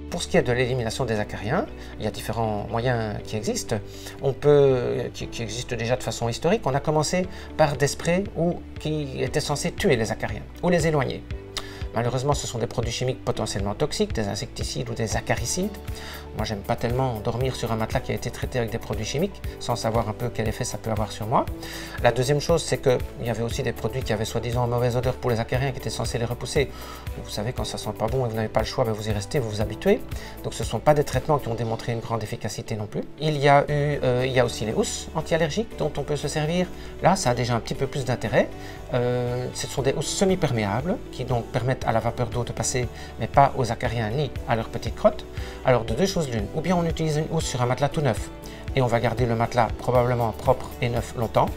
Pour ce qui est de l'élimination des acariens, il y a différents moyens qui existent. Qui existent déjà de façon historique. On a commencé par des sprays qui étaient censés tuer les acariens ou les éloigner. Malheureusement, ce sont des produits chimiques potentiellement toxiques, des insecticides ou des acaricides. Moi, j'aime pas tellement dormir sur un matelas qui a été traité avec des produits chimiques, sans savoir un peu quel effet ça peut avoir sur moi. La deuxième chose, c'est qu'il y avait aussi des produits qui avaient soi-disant une mauvaise odeur pour les acariens, qui étaient censés les repousser. Vous savez, quand ça sent pas bon et vous n'avez pas le choix, vous y restez, vous vous habituez. Donc ce ne sont pas des traitements qui ont démontré une grande efficacité non plus. Il y a aussi les housses anti-allergiques dont on peut se servir. Là, ça a déjà un petit peu plus d'intérêt. Ce sont des housses semi-perméables qui donc permettent à la vapeur d'eau de passer, mais pas aux acariens ni à leurs petites crottes. Alors de deux choses l'une, ou bien on utilise une housse sur un matelas tout neuf et on va garder le matelas probablement propre et neuf longtemps,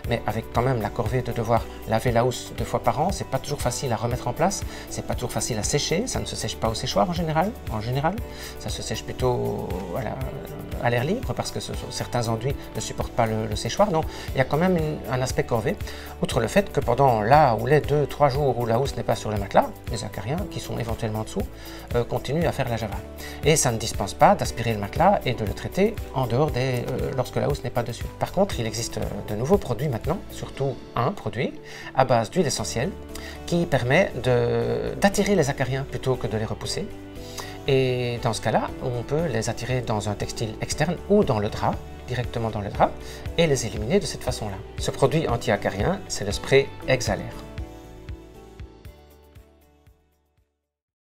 mais avec quand même la corvée de devoir laver la housse 2 fois par an, c'est pas toujours facile à remettre en place, c'est pas toujours facile à sécher, ça ne se sèche pas au séchoir en général, ça se sèche plutôt à l'air libre parce que certains enduits ne supportent pas le séchoir, donc il y a quand même un aspect corvée, outre le fait que pendant les 2-3 jours où la housse n'est pas sur le matelas, les acariens qui sont éventuellement en dessous continuent à faire la java. Et ça ne dispense pas d'aspirer le matelas et de le traiter en dehors lorsque la housse n'est pas dessus. Par contre, il existe de nouveaux produits maintenant, surtout un produit à base d'huile essentielle qui permet d'attirer les acariens plutôt que de les repousser. Et dans ce cas-là, on peut les attirer dans un textile externe ou dans le drap, directement dans le drap, et les éliminer de cette façon-là. Ce produit anti-acarien, c'est le spray Exalair.